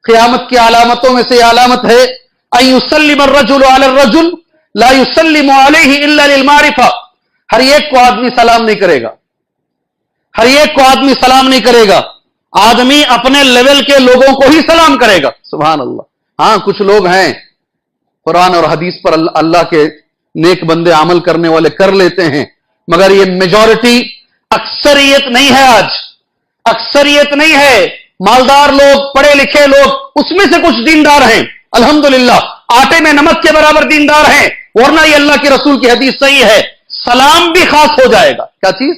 क़यामत की अलामतों में से अलामत है अन युसल्लिम अर्रजुलु अला अर्रजुल ला युसल्लिमु अलैहि इल्ला लिल मारिफा। हर एक को आदमी सलाम नहीं करेगा, हर एक को आदमी सलाम नहीं करेगा, आदमी अपने लेवल के लोगों को ही सलाम करेगा। सुभान अल्लाह। हाँ, कुछ लोग हैं कुरान और हदीस पर अल्लाह के नेक बंदे अमल करने वाले कर लेते हैं, मगर ये मेजॉरिटी, अक्सरियत नहीं है। आज अक्सरियत नहीं है। मालदार लोग, पढ़े लिखे लोग, उसमें से कुछ दीनदार हैं, अल्हम्दुलिल्लाह, आटे में नमक के बराबर दीनदार हैं, वरना ये अल्लाह के रसूल की हदीस सही है, सलाम भी खास हो जाएगा। क्या चीज?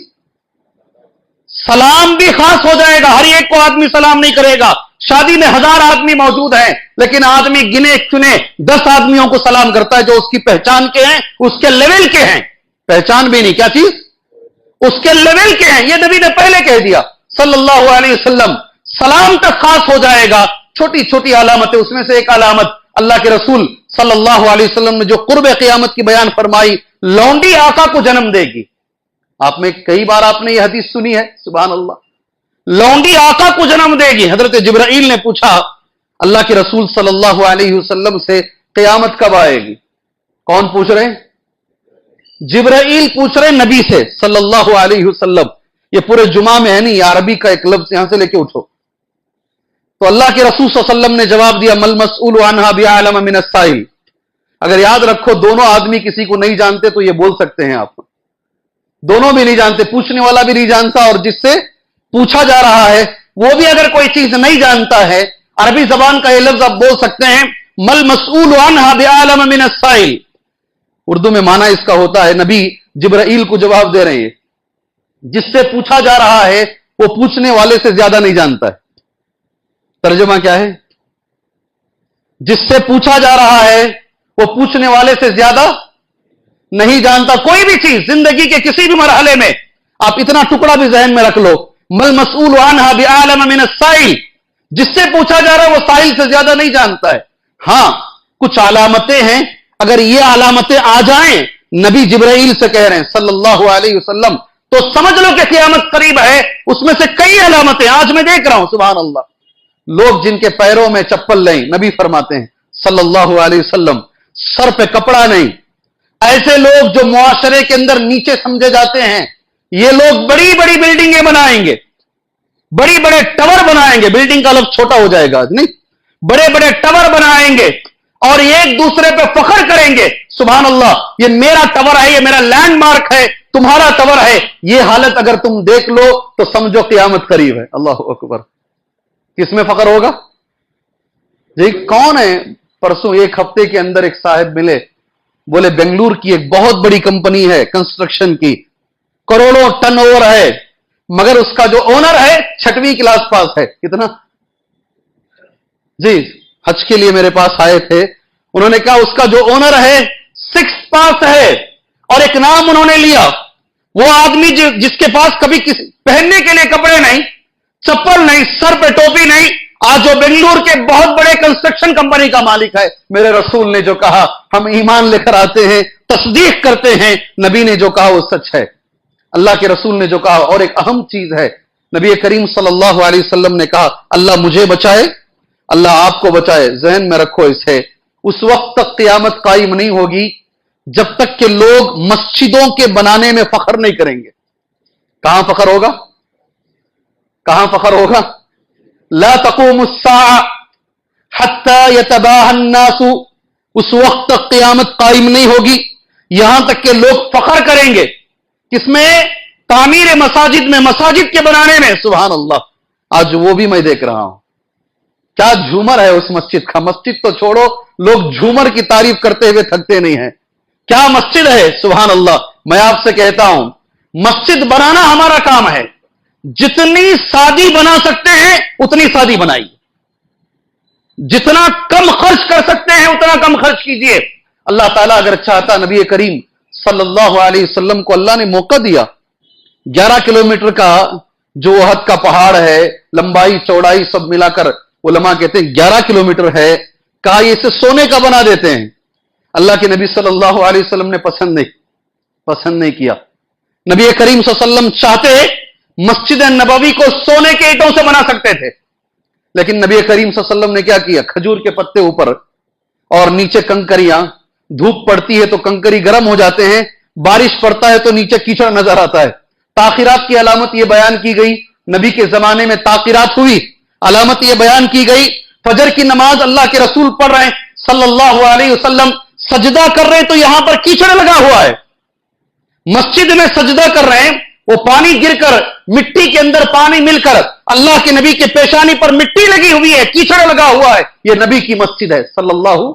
सलाम भी खास हो जाएगा। हर एक को आदमी सलाम नहीं करेगा। शादी में 1000 आदमी मौजूद हैं, लेकिन आदमी गिने चुने 10 आदमियों को सलाम करता है जो उसकी पहचान के हैं, उसके लेवल के हैं। पहचान भी नहीं, क्या चीज? उसके लेवल के हैं। ये नबी ने पहले कह दिया सल्लल्लाहु अलैहि वसल्लम। सलाम तक खास हो जाएगा। छोटी छोटी अलामतें, उसमें से एक अलामत अल्लाह के रसूल सल्लल्लाहु अलैहि वसल्लम ने जो कुर्ब क़यामत की बयान फरमाई, लौंडी आका को जन्म देगी। आप में कई बार आपने यह हदीस सुनी है, सुभान अल्लाह। लौंडी आका को जन्म देगी। हजरत जिब्राइल ने पूछा अल्लाह के रसूल सल्लल्लाहु अलैहि वसल्लम से, क़यामत कब आएगी? कौन पूछ रहे हैं? जिब्राइल पूछ रहे नबी से सल्लल्लाहु अलैहि वसल्लम। ये पूरे जुमा में है नहीं, अरबी का एक लफ्ज यहां से लेके उठो। तो अल्लाह के रसूल सल्लल्लाहु अलैहि वसल्लम ने जवाब दिया, मल मसऊलु अन्हा बिअअलम मिन अस्साइल। अगर याद रखो, दोनों आदमी किसी को नहीं जानते तो ये बोल सकते हैं आप, दोनों भी नहीं जानते, पूछने वाला भी नहीं जानता और जिससे पूछा जा रहा है वो भी अगर कोई चीज नहीं जानता है, अरबी जबान का ये लफ्ज आप बोल सकते हैं, मल मसऊलु अन्हा बिअअलम मिन अस्साइल। उर्दू में माना इसका होता है, नबी जिब्राइल को जवाब दे रहे हैं, जिससे पूछा जा रहा है वो पूछने वाले से ज्यादा नहीं जानता है। तर्जुमा क्या है? जिससे पूछा जा रहा है वो पूछने वाले से ज्यादा नहीं जानता। कोई भी चीज जिंदगी के किसी भी मरहले में, आप इतना टुकड़ा भी जहन में रख लो, मल मसऊलु अन्हा बिअअलम मिन अस्साइल। जिससे पूछा जा रहा है वो साइल से ज्यादा नहीं जानता है। हां, कुछ अलामतें हैं, अगर ये अलामतें आ जाएं, नबी जिब्राइल से कह रहे हैं सल्लल्लाहु अलैहि वसल्लम, तो समझ लो कि क़यामत करीब है। उसमें से कई अलामतें आज मैं देख रहा हूं, सुभान अल्लाह। लोग जिनके पैरों में चप्पल नहीं, नबी फरमाते हैं सल्लल्लाहु अलैहि वसल्लम, सर पे कपड़ा नहीं, ऐसे लोग जो मुआशरे के अंदर नीचे समझे जाते हैं, ये लोग बड़ी बड़ी बिल्डिंगें बनाएंगे, बड़ी बड़े टावर बनाएंगे। बिल्डिंग का लफ्ज छोटा हो जाएगा, नहीं, बड़े बड़े टावर बनाएंगे और एक दूसरे पे फख्र करेंगे, सुभान अल्लाह, ये मेरा टावर है, ये मेरा लैंडमार्क है, तुम्हारा टावर है। ये हालत अगर तुम देख लो तो समझो क़यामत करीब है। अल्लाह अकबर। किसमें फख्र होगा जी? कौन है? परसों एक हफ्ते के अंदर एक साहब मिले, बोले बेंगलुरु की एक बहुत बड़ी कंपनी है कंस्ट्रक्शन की, करोड़ों टर्नओवर है, मगर उसका जो ओनर है 6वीं क्लास पास है। कितना जी? हज के लिए मेरे पास आए थे, उन्होंने कहा उसका जो ओनर है 6th पास है, और एक नाम उन्होंने लिया, वो आदमी जिसके पास कभी पहनने के लिए कपड़े नहीं, चप्पल नहीं, सर पे टोपी नहीं, आज जो बेंगलुरु के बहुत बड़े कंस्ट्रक्शन कंपनी का मालिक है। मेरे रसूल ने जो कहा हम ईमान लेकर आते हैं, तस्दीक करते हैं, नबी ने जो कहा वो सच है, अल्लाह के रसूल ने जो कहा। और एक अहम चीज है, नबी करीम सल्लल्लाहु अलैहि वसल्लम ने कहा अल्लाह मुझे बचाए, अल्लाह आपको बचाए। जहन में रखो इसे, उस वक्त तक क़यामत कायम नहीं होगी जब तक कि लोग मस्जिदों के बनाने में फख्र नहीं करेंगे। कहां फख्र होगा? कहां फख्र होगा? ला तक़ूमुस्साअ हत्ता यतबाहा अन्नासु। उस वक्त तक क़यामत कायम नहीं होगी यहां तक कि लोग फख्र करेंगे। किसमें? तामीर मसाजिद में, मसाजिद के बनाने में। सुभान अल्लाह। आज वो भी मैं देख रहा हूं, क्या झूमर है उस मस्जिद का। मस्जिद तो छोड़ो, लोग झूमर की तारीफ करते हुए थकते नहीं हैं। क्या मस्जिद है, सुभान अल्लाह। मैं आपसे कहता हूं, मस्जिद बनाना हमारा काम है, जितनी सादी बना सकते हैं उतनी सादी बनाइए, जितना कम खर्च कर सकते हैं उतना कम खर्च कीजिए। अल्लाह ताला अगर चाहता, नबी करीम सल्लल्लाहु अलैहि वसल्लम को अल्लाह ने मौका दिया, 11 किलोमीटर का जो ओहद का पहाड़ है, लंबाई चौड़ाई सब मिलाकर उलमा कहते हैं 11 किलोमीटर है, कहा इसे सोने का बना देते हैं। अल्लाह के नबी सल्लल्लाहु अलैहि वसल्लम ने पसंद नहीं किया। नबी करीम सल्लल्लाहु अलैहि वसल्लम चाहते मस्जिद नबवी को सोने के ईंटों से बना सकते थे, लेकिन नबी करीम सल्लल्लाहु अलैहि वसल्लम ने क्या किया, खजूर के पत्ते ऊपर और नीचे कंकरियां, धूप पड़ती है तो कंकरी गर्म हो जाते हैं, बारिश पड़ता है तो नीचे कीचड़ नजर आता है। ताखिरात की अलामत यह बयान की गई, नबी के जमाने में ताखिरात हुई, अलामत यह बयान की गई, फजर की नमाज अल्लाह के रसूल पढ़ रहे हैं सल्लल्लाहु अलैहि वसल्लम, सजदा कर रहे हैं तो यहां पर कीचड़ लगा हुआ है। मस्जिद में सजदा कर रहे हैं, वो पानी गिरकर, मिट्टी के अंदर पानी मिलकर अल्लाह के नबी के पेशानी पर मिट्टी लगी हुई है, कीचड़ लगा हुआ है। यह नबी की मस्जिद है सल्लल्लाहु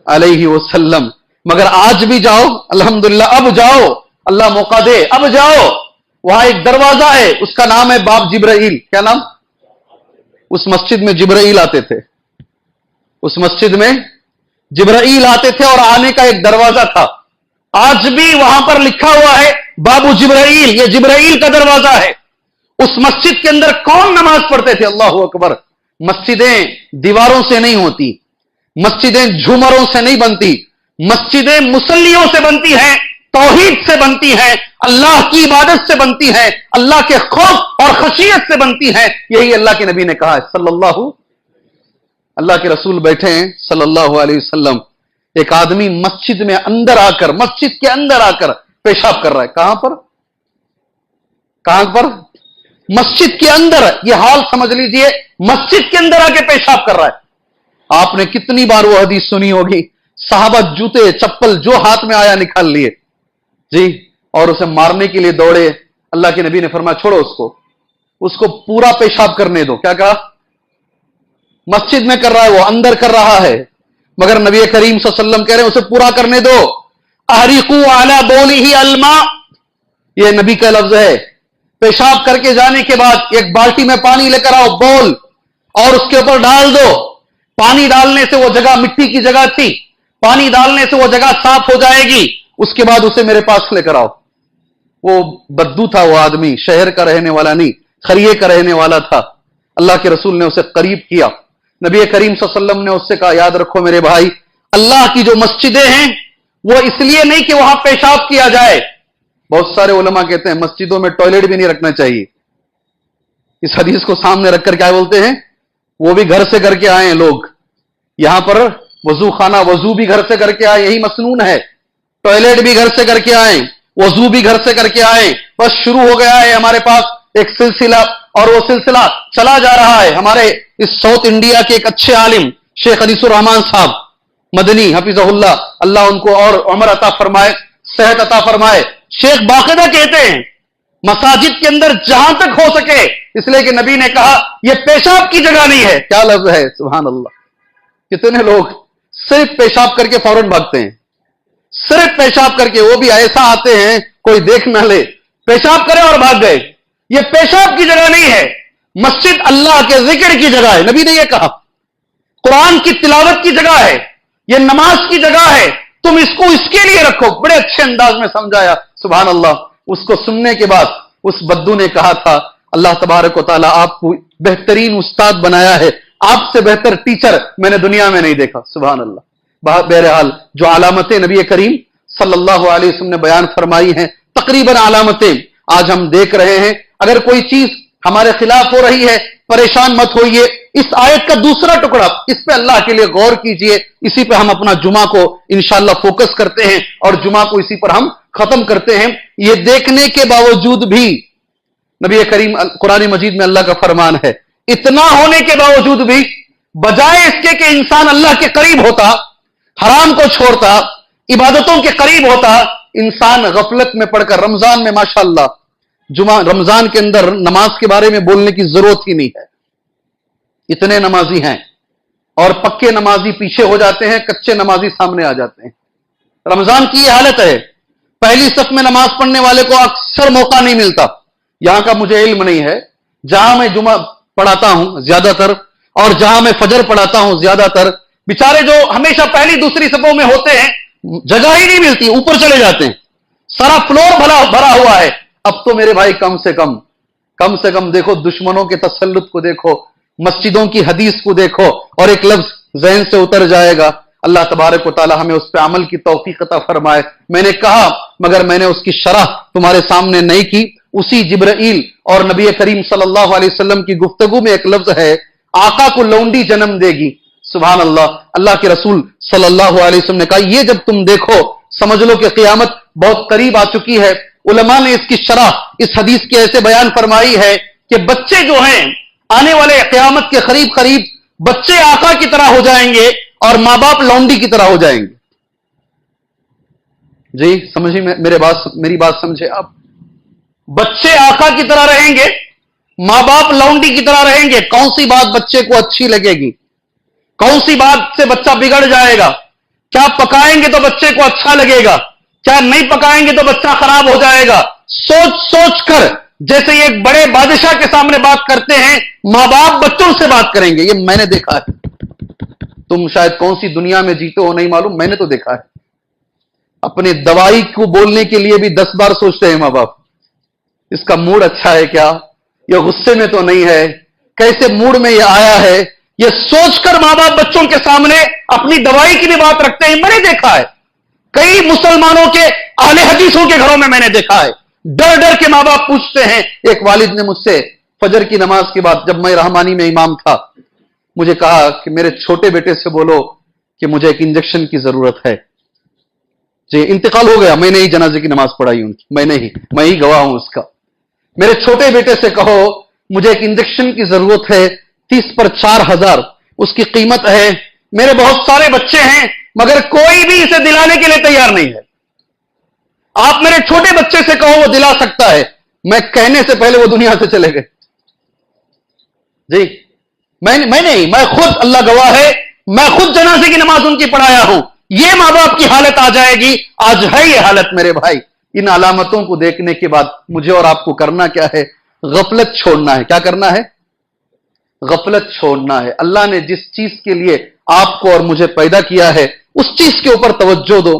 अलैहि वसल्लम। मगर आज भी जाओ, अल्हम्दुलिल्लाह, अब जाओ, अल्लाह मौका दे, अब जाओ, वहां एक दरवाजा है, उसका नाम है बाब जिब्राइल। क्या नाम? उस मस्जिद में जिब्राइल आते थे, उस मस्जिद में जिब्राइल आते थे और आने का एक दरवाजा था। आज भी वहां पर लिखा हुआ है बाबू जिब्राइल, ये जिब्राइल का दरवाजा है। उस मस्जिद के अंदर कौन नमाज पढ़ते थे? अल्लाहु अकबर। मस्जिदें दीवारों से नहीं होती, मस्जिदें झूमरों से नहीं बनती, मस्जिदें मुसल्लियों से बनती हैं, तौहीद से बनती हैं, अल्लाह की इबादत से बनती हैं, अल्लाह के खौफ और खशियत से बनती हैं। यही अल्लाह के नबी ने कहा है सल्लल्लाहु, अल्लाह के रसूल बैठे हैं सल्लल्लाहु अलैहि वसल्लम, एक आदमी मस्जिद में अंदर आकर, मस्जिद के अंदर आकर पेशाब कर रहा है। कहां पर? कहां पर? मस्जिद के अंदर। यह हाल समझ लीजिए, मस्जिद के अंदर आके पेशाब कर रहा है। आपने कितनी बार वो हदीस सुनी होगी, साहबा जूते चप्पल जो हाथ में आया निकाल लिए जी, और उसे मारने के लिए दौड़े। अल्लाह के नबी ने फरमाया छोड़ो उसको पूरा पेशाब करने दो। क्या कहा? मस्जिद में कर रहा है, वो अंदर कर रहा है, मगर नबी करीम सल्लल्लाहु अलैहि वसल्लम कह रहे हैं उसे पूरा करने दो। अहरिकू अला बोलिही अलमा, ये नबी का लफ्ज है। पेशाब करके जाने के बाद एक बाल्टी में पानी लेकर आओ, बोल, और उसके ऊपर डाल दो। पानी डालने से वो जगह मिट्टी की जगह थी, पानी डालने से वो जगह साफ हो जाएगी। उसके बाद उसे मेरे पास लेकर आओ। वो बद्दू था, वो आदमी शहर का रहने वाला नहीं, खरिये का रहने वाला था। अल्लाह के रसूल ने उसे करीब किया। नबी करीम सल्लल्लाहु अलैहि वसल्लम ने उससे कहा याद रखो मेरे भाई, अल्लाह की जो मस्जिदें हैं वो इसलिए नहीं कि वहां पेशाब किया जाए। बहुत सारे उलमा कहते हैं मस्जिदों में टॉयलेट भी नहीं रखना चाहिए। इस हदीस को सामने रखकर क्या बोलते हैं, वो भी घर से करके आए हैं लोग, यहां पर वजू खाना, वजू भी घर से करके आए, यही मसनून है। टॉयलेट भी घर से करके आए, वजू भी घर से करके आए। बस शुरू हो गया है हमारे पास एक सिलसिला, और वो सिलसिला चला जा रहा है। हमारे इस साउथ इंडिया के एक अच्छे आलिम शेख अनीसुर रहमान साहब मदनी हफिज़हुल्लाह, अल्लाह उनको और उम्र अता फरमाए, सेहत अता फरमाए, शेख बाकायदा कहते हैं मसाजिद के अंदर जहां तक हो सके, इसलिए कि नबी ने कहा यह पेशाब की जगह नहीं है। क्या लफ्ज है, सुभान अल्लाह। कितने लोग सिर्फ पेशाब करके फौरन भागते हैं, सिर्फ पेशाब करके, वो भी ऐसा आते हैं कोई देख ना ले, पेशाब करे और भाग गए। यह पेशाब की जगह नहीं है, मस्जिद अल्लाह के जिक्र की जगह है। नबी ने यह कहा कुरान की तिलावत की जगह है, यह नमाज की जगह है, तुम इसको इसके लिए रखो। बड़े अच्छे अंदाज में समझाया, सुभान अल्लाह। उसको सुनने के बाद उस बद्दू ने कहा था अल्लाह तबारक व तआला आपको बेहतरीन उस्ताद बनाया है, आपसे बेहतर टीचर मैंने दुनिया में नहीं देखा, सुभान अल्लाह। बहरहाल जो अलामतें नबी करीम सल्लल्लाहु अलैहि वसल्लम ने बयान फरमाई हैं, तकरीबन अलामतें आज हम देख रहे हैं। अगर कोई चीज हमारे खिलाफ हो रही है, परेशान मत होइए। इस आयत का दूसरा टुकड़ा, इस पे अल्लाह के लिए गौर कीजिए। इसी पे हम अपना जुमा को इंशाअल्लाह फोकस करते हैं और जुमा को इसी पर हम खत्म करते हैं। ये देखने के बावजूद भी नबी करीम कुरान मजीद में अल्लाह का फरमान है, इतना होने के बावजूद भी बजाय इसके कि इंसान अल्लाह के करीब होता, हराम को छोड़ता, इबादतों के करीब होता, इंसान गफलत में पड़कर रमजान में माशाअल्लाह जुमा रमजान के अंदर नमाज के बारे में बोलने की जरूरत ही नहीं है। इतने नमाजी हैं और पक्के नमाजी पीछे हो जाते हैं, कच्चे नमाजी सामने आ जाते हैं। रमजान की यह हालत है, पहली सफ में नमाज पढ़ने वाले को अक्सर मौका नहीं मिलता। यहां का मुझे इल्म नहीं है, जहां मैं जुमा पढ़ाता हूं ज्यादातर और जहां मैं फजर पढ़ाता हूं ज्यादातर, बेचारे जो हमेशा पहली दूसरी सफों में होते हैं जगह ही नहीं मिलती, ऊपर चले जाते हैं, सारा फ्लोर भरा हुआ है। अब तो मेरे भाई कम से कम देखो, दुश्मनों के तसल्लुत को देखो, मस्जिदों की हदीस को देखो, और एक लफ्ज ज़हन से उतर जाएगा। अल्लाह तबारक व तआला हमें उस पर अमल की तौफीक अता फरमाए। मैंने कहा मगर मैंने उसकी शरह तुम्हारे सामने नहीं की, उसी जिब्राइल और नबी करीम सल्लल्लाहु अलैहि वसल्लम की गुफ्तगू में एक लफ्ज है, आका को लौंडी जन्म देगी। सुभान अल्लाह। अल्लाह के रसूल सल्लल्लाहु अलैहि वसल्लम ने कहा, यह जब तुम देखो समझ लो कि क़यामत बहुत करीब आ चुकी है। उलमा ने इसकी शरह इस हदीस के ऐसे बयान फरमाई है कि बच्चे जो हैं आने वाले क़यामत के करीब करीब बच्चे आका की तरह हो जाएंगे और मां बाप लौंडी की तरह हो जाएंगे। जी समझिए मेरी बात समझे आप। बच्चे आका की तरह रहेंगे, मां बाप लौंडी की तरह रहेंगे। कौन सी बात बच्चे को अच्छी लगेगी, कौन सी बात से बच्चा बिगड़ जाएगा? क्या पकाएंगे तो बच्चे को अच्छा लगेगा, क्या नहीं पकाएंगे तो बच्चा खराब हो जाएगा। सोच सोच कर जैसे एक बड़े बादशाह के सामने बात करते हैं, मां बाप बच्चों से बात करेंगे। ये मैंने देखा है। तुम शायद कौन सी दुनिया में जीते हो नहीं मालूम, मैंने तो देखा है। अपने दवाई को बोलने के लिए भी 10 बार सोचते हैं मां बाप, इसका मूड अच्छा है क्या, यह गुस्से में तो नहीं है, कैसे मूड में यह आया है। यह सोचकर मां बाप बच्चों के सामने अपनी दवाई की भी बात रखते हैं। मैंने देखा है कई मुसलमानों के अहले हदीसों के घरों में, मैंने देखा है डर डर के मां बाप पूछते हैं। एक वालिद ने मुझसे फजर की नमाज के बाद, जब मैं रहमानी में इमाम था, मुझे कहा कि मेरे छोटे बेटे से बोलो कि मुझे एक इंजेक्शन की जरूरत है। जी इंतकाल हो गया, मैंने ही जनाजे की नमाज पढ़ाई उनकी, मैं ही गवाह हूं उसका। मेरे छोटे बेटे से कहो मुझे एक इंजेक्शन की जरूरत है, 30 पर 4000 उसकी कीमत है। मेरे बहुत सारे बच्चे हैं मगर कोई भी इसे दिलाने के लिए तैयार नहीं है। आप मेरे छोटे बच्चे से कहो वो दिला सकता है, मैं कहने से पहले वो दुनिया से चले गए। जी मैं खुद, अल्लाह गवाह है, मैं खुद जनाजे की नमाज उनकी पढ़ाया हूं। ये मां बाप की हालत आ जाएगी। आज है ये हालत मेरे भाई। इन अलामतों को देखने के बाद मुझे और आपको करना क्या है? गफलत छोड़ना है। क्या करना है? गफलत छोड़ना है। अल्लाह ने जिस चीज के लिए आपको और मुझे पैदा किया है उस चीज के ऊपर तवज्जो दो।